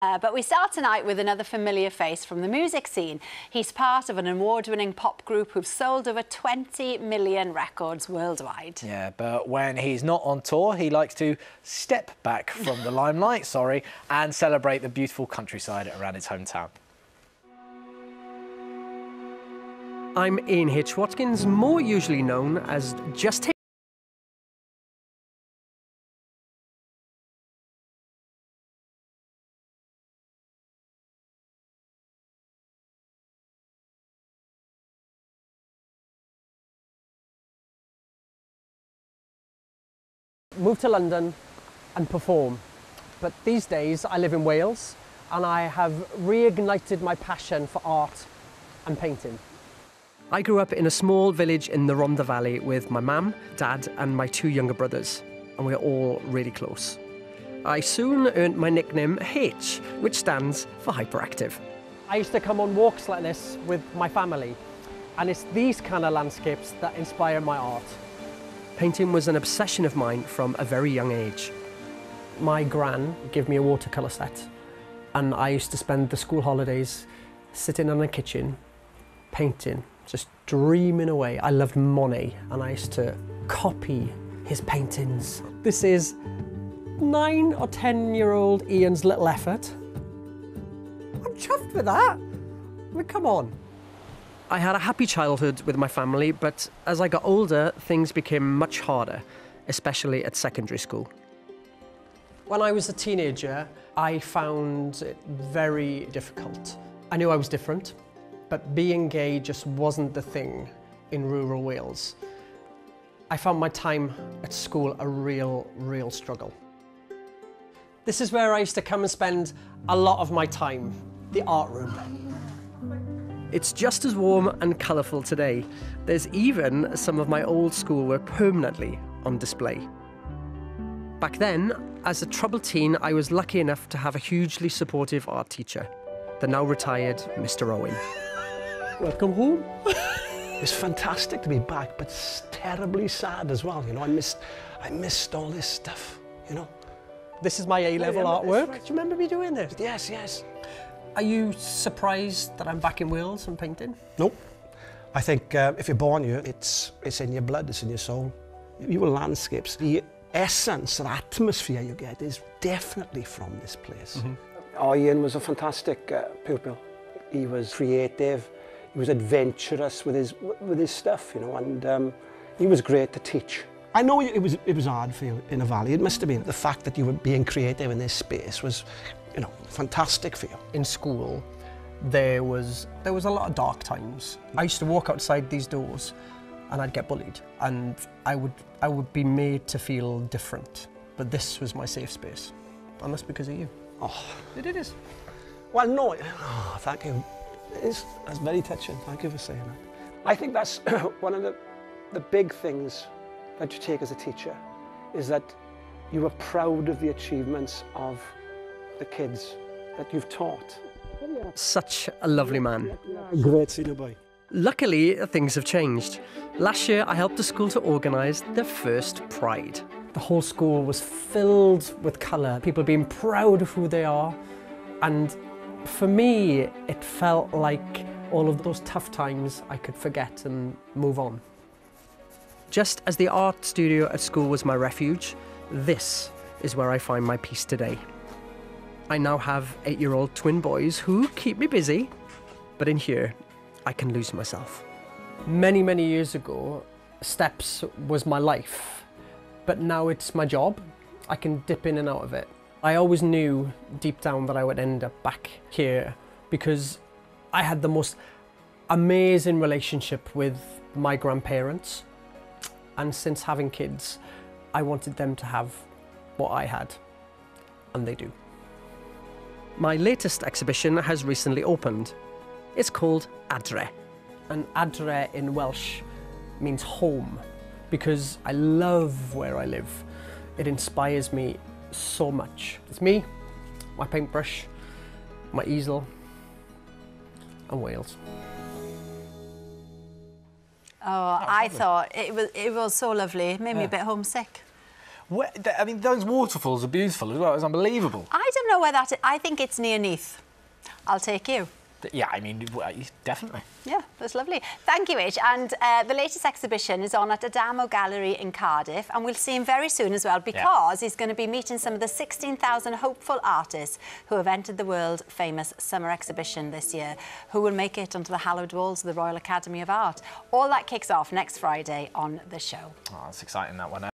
But we start tonight with another familiar face from the music scene. He's part of an award-winning pop group who've sold over 20 million records worldwide. Yeah, but when he's not on tour, he likes to step back from the limelight, and celebrate the beautiful countryside around his hometown. I'm Ian H. Watkins, more usually known as Just H. Moved to London and perform, but these days I live in Wales and I have reignited my passion for art and painting. I grew up in a small village in the Rhondda Valley with my mum, dad and my two younger brothers, and we're all really close. I soon earned my nickname H, which stands for hyperactive. I used to come on walks like this with my family, and it's these kind of landscapes that inspire my art. Painting was an obsession of mine from a very young age. My gran gave me a watercolour set, and I used to spend the school holidays sitting in the kitchen, painting, just dreaming away. I loved Monet, and I used to copy his paintings. This is 9 or 10-year-old Ian's little effort. I'm chuffed with that. I mean, come on. I had a happy childhood with my family, but as I got older, things became much harder, especially at secondary school. When I was a teenager, I found it very difficult. I knew I was different, but being gay just wasn't the thing in rural Wales. I found my time at school a real struggle. This is where I used to come and spend a lot of my time, the art room. It's just as warm and colourful today. There's even some of my old schoolwork permanently on display. Back then, as a troubled teen, I was lucky enough to have a hugely supportive art teacher, the now retired Mr. Owen. Welcome home. It's fantastic to be back, but it's terribly sad as well. You know, I missed all this stuff, you know. This is my A-level artwork. Right. Do you remember me doing this? Yes, yes. Are you surprised that I'm back in Wales and painting? Nope. I think if you're born here, it's in your blood, it's in your soul. Your landscapes, the essence, the atmosphere you get is definitely from this place. Mm-hmm. Oh, Ian was a fantastic pupil. He was creative, he was adventurous with his stuff, you know, and he was great to teach. I know it was hard for you in a valley. It must have been. The fact that you were being creative in this space was, you know, fantastic for you. In school, there was a lot of dark times. I used to walk outside these doors and I'd get bullied, and I would be made to feel different. But this was my safe space, and that's because of you. Oh, it is. Well, no, oh, thank you. That's very touching. Thank you for saying that. I think that's one of the big things that you take as a teacher, is that you are proud of the achievements of the kids that you've taught. Such a lovely man. Great senior boy. Luckily, things have changed. Last year, I helped the school to organise their first Pride. The whole school was filled with colour, people being proud of who they are. And for me, it felt like all of those tough times I could forget and move on. Just as the art studio at school was my refuge, this is where I find my peace today. I now have 8-year-old twin boys who keep me busy, but in here, I can lose myself. Many years ago, steps was my life, but now it's my job. I can dip in and out of it. I always knew deep down that I would end up back here because I had the most amazing relationship with my grandparents. And since having kids, I wanted them to have what I had, and they do. My latest exhibition has recently opened. It's called Adre. And Adre in Welsh means home, because I love where I live. It inspires me so much. It's me, my paintbrush, my easel, and Wales. Oh, I thought it was so lovely. It made me a bit homesick. I mean, those waterfalls are beautiful as well. It's unbelievable. I don't know where that is. I think it's near Neath. I'll take you. Yeah, I mean, definitely. Yeah, that's lovely. Thank you, H. And the latest exhibition is on at Adamo Gallery in Cardiff, and we'll see him very soon as well, because he's going to be meeting some of the 16,000 hopeful artists who have entered the world-famous summer exhibition this year, who will make it onto the hallowed walls of the Royal Academy of Art. All that kicks off next Friday on the show. Oh, that's exciting, that one.